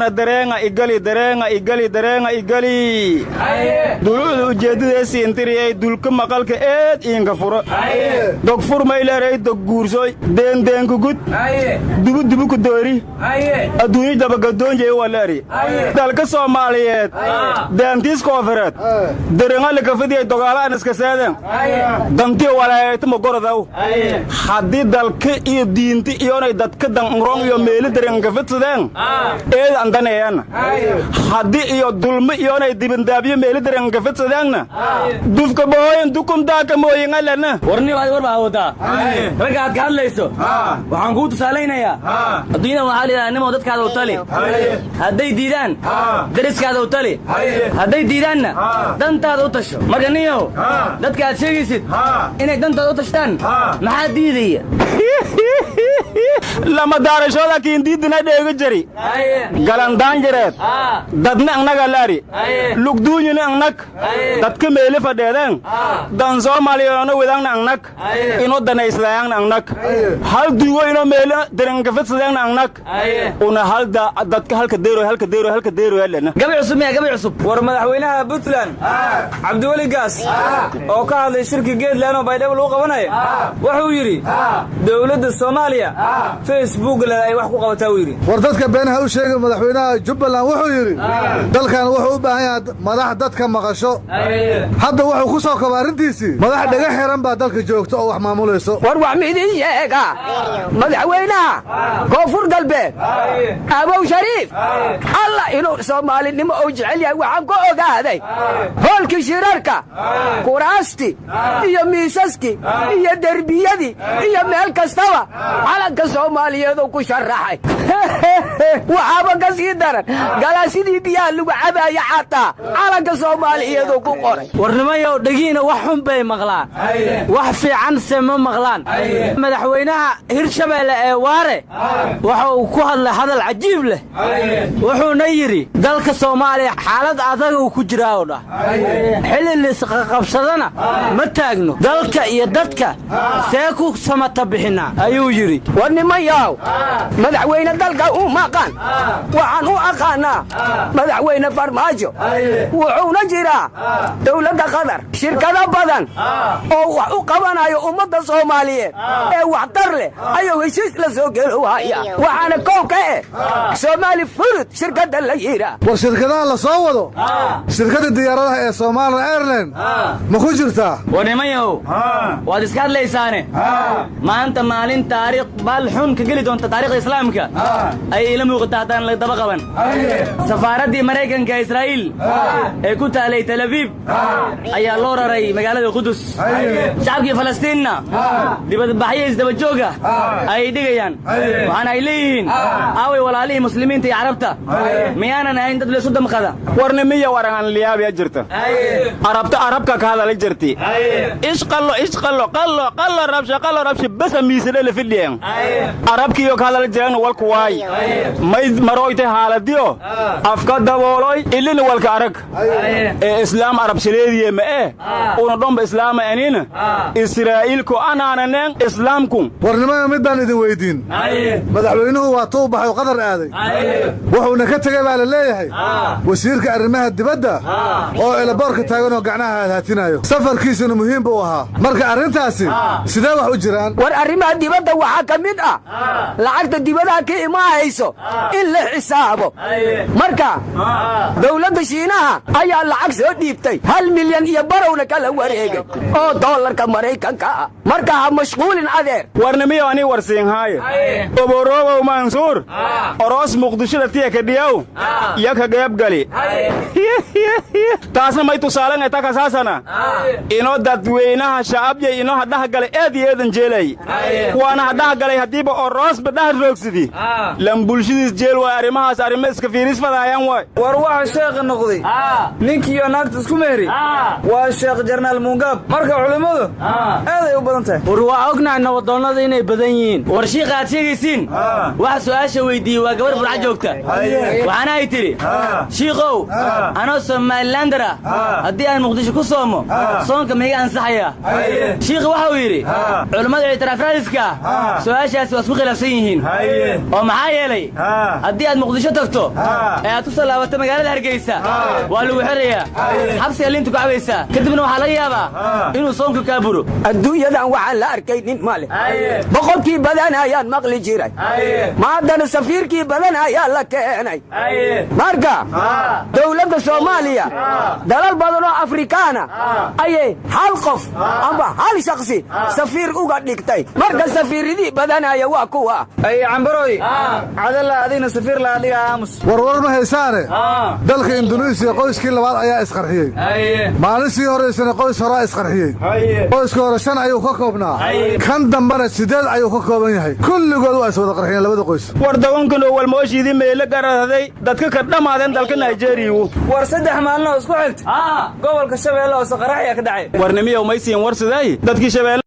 ana dareenga igali duluudu ujeedadaasi intiriyay dulka maqalka eed inka furo dog furmayleeray dog guursoy deendeenku gud dubu ku doori adduunyo dabagadoonjay walaari dalka Soomaaliyeed deantiis koonfureed dareema la kafadiyay dogaalaan iska saadeen dantii walaayta ma goradaw haddii dalka iyo diinti iyoonay dadka danrong iyo meeli dareen kafadsadeen eed andaneeyana haddii iyo dulmi iyoonay dibindaabyo meeli dareen kafadsadeenna dufka booyin dukum daaka mooyin alana warni waad war baa wadaa ragaad ka hadlayso waxaan ku tusaalaynayaa adduunyada waxa la yiraahdaa dadkaada u tali hadday diidaan dariskaada u tali hadday diidaanna dantaada u tasho marka niyow dadka aad sheegaysid inay dantaada u tashtaan maxaa diidaya lama daarashooda kiindiidina dheega jari galandaan jireed dadna annaga laari lugduunyina annak dadka meeli fadheedeen dan Soomaaliyoona wadangna annak inoo danayslaayangna annak hal duugo inoo meeli darangafadsadeen annak una dadka halka deero helena gabi cusub war madaxweynaha Puntland Cabdiwali Gaas oo ka hadlay shirki Geedland oo baydhabo lagu qabanayo wuxuu yiri dawladda Soomaaliya Facebook la ay wax ku qabataa yiri war dadka beenaha u sheegay madaxweynaha Jubbaland wuxuu yiri dalkan wuxuu u baahan yahay madax dadka maqasho hadda wuxuu ku soo kabaarintiisii madax dhaga xiran baa dalka joogto oo wax maamulayso war wax midin sheega madaxweynaha koonfur galbeed Abow Shariif alla inuu Soomaalinimo oo jecel yahay waxaan ku ogaaday hoolkii shirarka kuraasti iyo miisaski iyo derbiyadii iyo meel kastaba calanka Soomaaliyeed oo ku sharaxay waxaaba ka sii daran galaasidii biyaha lagu cabaaya xataa calanka Soomaaliyeed oo ku qoray warnimayo dhagiina wax xun bay maqlaan wax fiican sama maqlaan madaxweynaha Hirshabeelle ee Waare waxa uu ku hadlay hadal cajiib leh wuxuuna yiri dalka Soomaaliya xaalad adag uu ku jiraa oo xilli la qabsadana ma taagno dalka iyo dadka see ku samata bixina ayuu yiri warnimayo madaxweyne dalka uu maqan waxaan u aqaanaa madaxweyne Farmaajo wuxuuna jiraa dawladda Qatar shirkado badan oo wax u qabanayo ummadda Soomaaliyeed ee waxtar leh ayuu heshiis la soo galowaya waxaana kooka Somali Food shirkada la yira war shirkadaha la soo wado shirkada diyaaradaha ee Somali Airlines ma ku jirtaa warnimayo waad iska hadlaysaane maanta maalin taariikh bal xun ka gali doonta taariikhda islaamka ay ila muuqataa hadaan la daba qaban safaaradii Mareykanka Israa'iil ee ku taalay Tel Aviv ayaa loo raray magaalada Qudus shacabkii Falastiinna dibadda baxay isdaba jooga ay dhigayaan waxaan ay leeyihiin aaway walaalihii muslimiinta iyo carabta miyaanan ahayn dad la soo damqada warnimiya waran liyaab ya jirta arabka ka hadalay jirti qallo rabsha bas miisada la fidiyeen arabkiyo ka hadalay jireen walku waay may marooyte haaladiyo afka dabooloy ilin walka arag ee islaam arab shileediye ma una dhomba islaama anina Israa'iil ko anaaneen islaamku warnimada mid baan idin weydiin madaxweynuhu waa tuu baxay Qatar aaday wuxuuna ka tagay baa la leeyahay wasiirka arrimaha dibadda oo elaboorka taagan oo gacnaha haatinayo safarkiisuna muhiim buu ahaa marka arrintaasi sidee wax u jiraan war arrimaha dibadda waxa ka mid lacagta dibadda ka imaayso in la xisaabo marka dawladda Shiinaha ayaa lacag soo dhiibtay 1 milyan iyo barowna kala wareegay oo dollarka Mareykanka marka ha mashquulin adeer warnimiyo ani warsiin haaye oboroobo Mansuur oros Muqdisho tiya ka dhiyaw ya ka qayb gali taasna may tusaalan ta ka saasana inoo dadweynaha shacabka inoo hadaha galay eedan jeelay kuwana hadaha galay hadiiba oros badaha roogsidii lam bulshadiis jeel waa arimahaas arimo iska fiiris fadayaan way war waxa sheekh noqday ninkii iyo naagta isku meeri waa sheekh Jarnaal Mungab marka culimadu aad ay u badan tahay war waa ognahay nabadoonada inay badan yihiin war sheekh aad sheegaysiin waxa su'aasha weydiiyay waa gabar burca joogta waxaana ay tiri sheekhow ana Somalilandra hadii aan Muqdisho ku soomo soonka miga ansaxaya sheekh waxa uu yiri culimada اعترافيska su'aashaasi waa isku khilaafsan yihiin oo maxaa yeelay hadii aad Muqdisho tagto ee aad ku soo laabato magaalada Hargeysa waa lagu xirayaa xabsi liintu ku cabaysaa kadibna waxaa laga yaabaa inuu soonka ka buro adduunyadan waxaan la arkay nin male boqolkii badan ayaan maqli jiray maadana safiirkii badan ayaa la keenay marka dawladda Soomaaliya dalal badan oo Afrikaana ayay hal qof amba hal shakhsi safiir uga dhigtay marka safiiridii badan ayaa waa kuwa ay cambaroy cadala adina safiir la adiga aamus warwar ma haysaane dalka Indonesia qoyskii labaad ayaa isqarxiyay maalintii horeysana qoys hore isqarxiyay qoyska hore shan ayuu ka koobnaa kan dambana 8 ayuu ka kooban yahay kulligood waa iswada qarxiyeen labada qoys war dawankan oo walmooshiidii meelo garaday dadka ka dhamaadeen dalka Nigeria war saddex maalin oo isku xigta gobolka Shabeelle oo saqarax ka dhacay warnimiyow maysiin war siday dadkii Shabeelle